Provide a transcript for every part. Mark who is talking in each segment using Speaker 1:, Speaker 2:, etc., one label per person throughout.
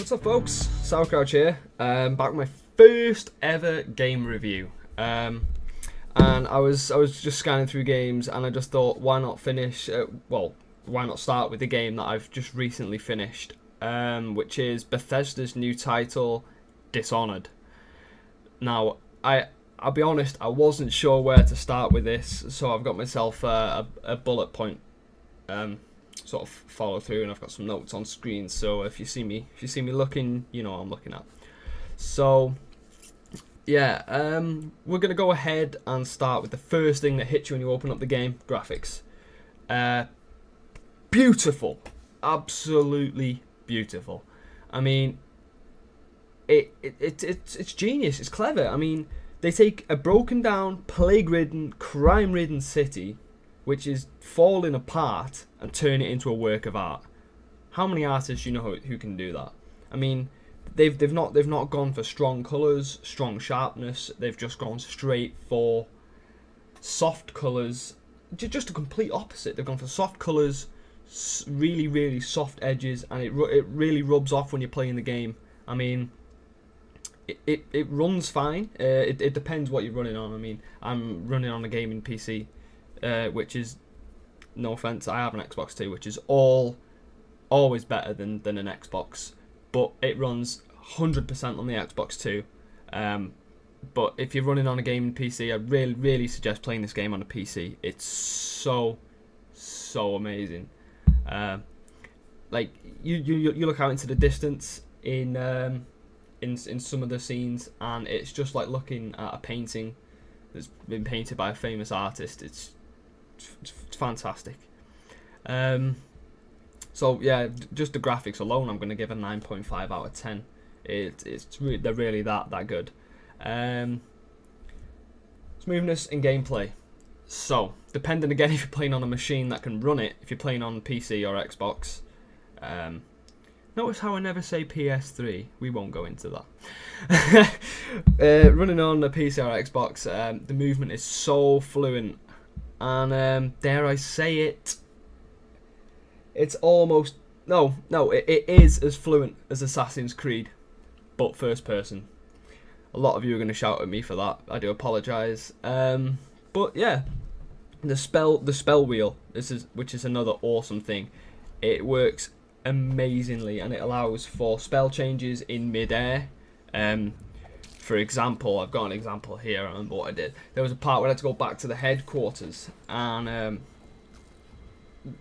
Speaker 1: What's up, folks? SourCrouch here. Back with my first ever game review. And I was just scanning through games, and I just thought, why not finish? Why not start with the game that I've just recently finished, which is Bethesda's new title, Dishonored. Now, I'll be honest, I wasn't sure where to start with this, so I've got myself a bullet point sort of follow through, and I've got some notes on screen. So if you see me looking, you know what I'm looking at. So yeah, we're gonna go ahead and start with the first thing that hits you when you open up the game: graphics. Beautiful, absolutely beautiful. I mean, it's genius. It's clever. I mean, they take a broken down, plague-ridden, crime-ridden city, which is falling apart, and turn it into a work of art. How many artists do you know who can do that? I mean, they've not gone for strong colours, strong sharpness. They've just gone straight for soft colours, just a complete opposite. They've gone for soft colours, really soft edges, and it really rubs off when you're playing the game. I mean, it runs fine. It depends what you're running on. I mean, I'm running on a gaming PC. Which is, no offense, I have an Xbox too, which is always better than an Xbox, but it runs 100% on the Xbox too. But if you're running on a gaming PC, I really suggest playing this game on a PC. It's so amazing. Like you look out into the distance in some of the scenes, and it's just like looking at a painting that's been painted by a famous artist. It's fantastic. So yeah, just the graphics alone, I'm going to give a 9.5 out of 10. They're really that good. Smoothness and gameplay. So depending again if you're playing on a machine that can run it, if you're playing on PC or Xbox. Notice how I never say PS3. We won't go into that. Running on a PC or Xbox, the movement is so fluent. And dare I say it, it's almost it is as fluent as Assassin's Creed, but first person. A lot of you are going to shout at me for that. I do apologise. But yeah, the spell wheel, which is another awesome thing. It works amazingly, and it allows for spell changes in mid-air. For example, I've got an example here. I remember what I did. There was a part where I had to go back to the headquarters, and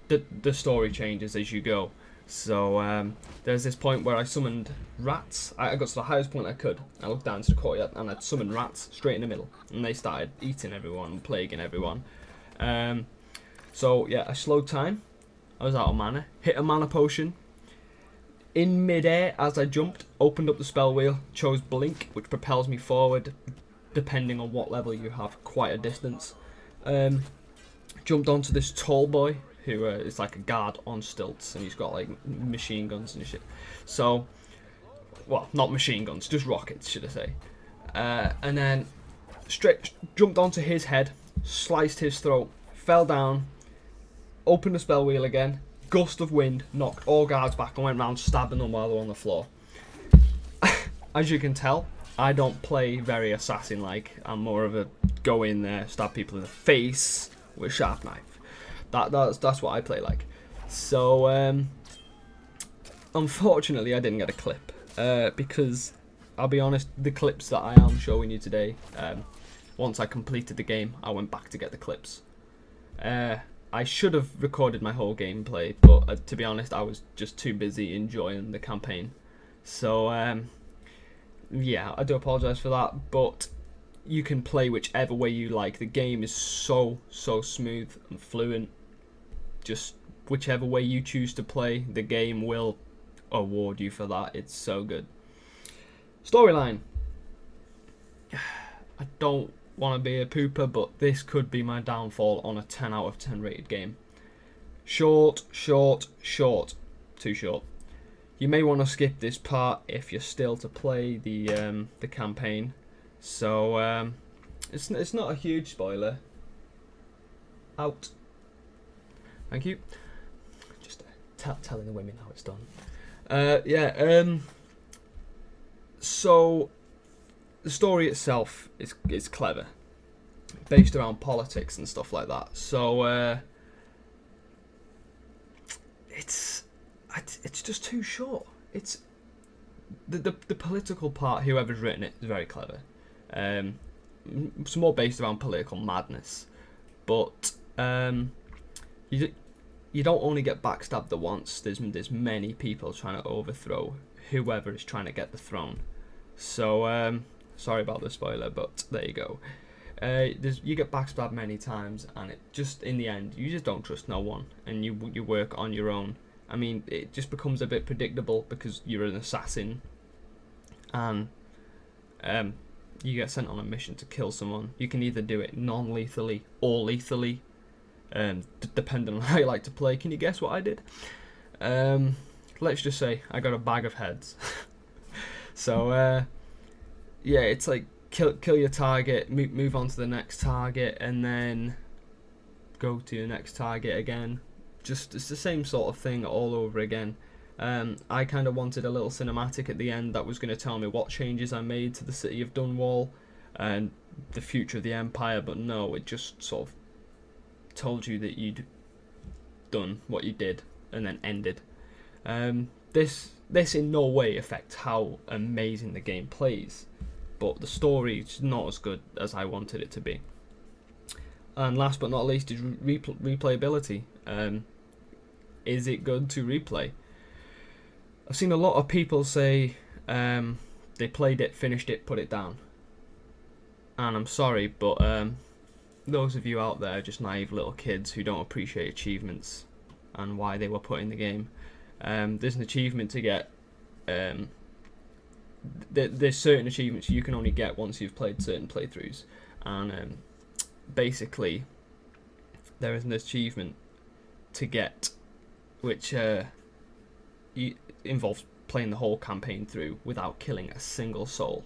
Speaker 1: the story changes as you go. So there's this point where I summoned rats. I got to the highest point I could. I looked down to the courtyard, and I summoned rats straight in the middle, and they started eating everyone and plaguing everyone. So yeah, I slowed time. I was out of mana. Hit a mana potion. In mid-air, as I jumped, opened up the spell wheel, chose Blink, which propels me forward, depending on what level you have, quite a distance. Jumped onto this tall boy, who is like a guard on stilts, and he's got like machine guns and shit. So, well, not machine guns, just rockets, should I say. And then jumped onto his head, sliced his throat, fell down, opened the spell wheel again. Gust of wind knocked all guards back and went round stabbing them while they were on the floor. As you can tell, I don't play very assassin-like. I'm more of a go in there, stab people in the face with a sharp knife. That's what I play like. So unfortunately, I didn't get a clip because I'll be honest, the clips that I am showing you today, once I completed the game, I went back to get the clips. I should have recorded my whole gameplay, but to be honest, I was just too busy enjoying the campaign. So, yeah, I do apologise for that, but you can play whichever way you like. The game is so smooth and fluent. Just whichever way you choose to play, the game will award you for that. It's so good. Storyline. I don't want to be a pooper, but this could be my downfall on a 10 out of 10 rated game. Short. Too short. You may want to skip this part if you're still to play the campaign. So it's not a huge spoiler. Out. Thank you. Just telling the women how it's done. Yeah. So the story itself is clever, based around politics and stuff like that. So it's just too short. It's the political part. Whoever's written it is very clever. It's more based around political madness, but you don't only get backstabbed the once. There's many people trying to overthrow whoever is trying to get the throne. So sorry about the spoiler, but there you go. You get backstabbed many times, and it just, in the end, you just don't trust no one, and you work on your own. I mean, it just becomes a bit predictable because you're an assassin, and you get sent on a mission to kill someone. You can either do it non-lethally or lethally, depending on how you like to play. Can you guess what I did? Let's just say I got a bag of heads. So yeah, it's like kill your target, move on to the next target, and then go to your next target again. Just, it's the same sort of thing all over again. I kind of wanted a little cinematic at the end that was going to tell me what changes I made to the city of Dunwall and the future of the Empire, but no, it just sort of told you that you'd done what you did and then ended. This in no way affects how amazing the game plays, but the story is not as good as I wanted it to be. And last but not least is replayability. Is it good to replay? I've seen a lot of people say they played it, finished it, put it down. And I'm sorry, but those of you out there are just naive little kids who don't appreciate achievements and why they were put in the game. There's an achievement to get. There's certain achievements you can only get once you've played certain playthroughs, and basically there is an achievement to get which involves playing the whole campaign through without killing a single soul.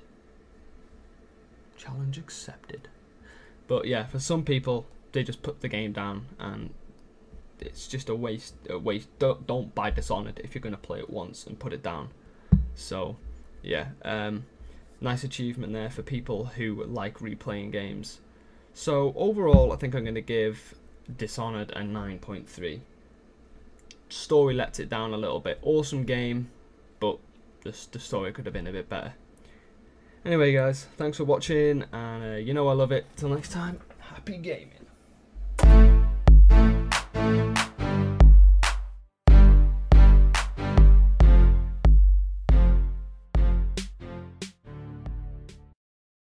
Speaker 1: Challenge accepted. But yeah, for some people, they just put the game down, and it's just a waste. Don't buy Dishonored if you're going to play it once and put it down. So yeah, nice achievement there for people who like replaying games. So overall, I think I'm going to give Dishonored a 9.3. Story lets it down a little bit. Awesome game, but the story could have been a bit better. Anyway guys, thanks for watching, and you know I love it. Till next time, happy gaming.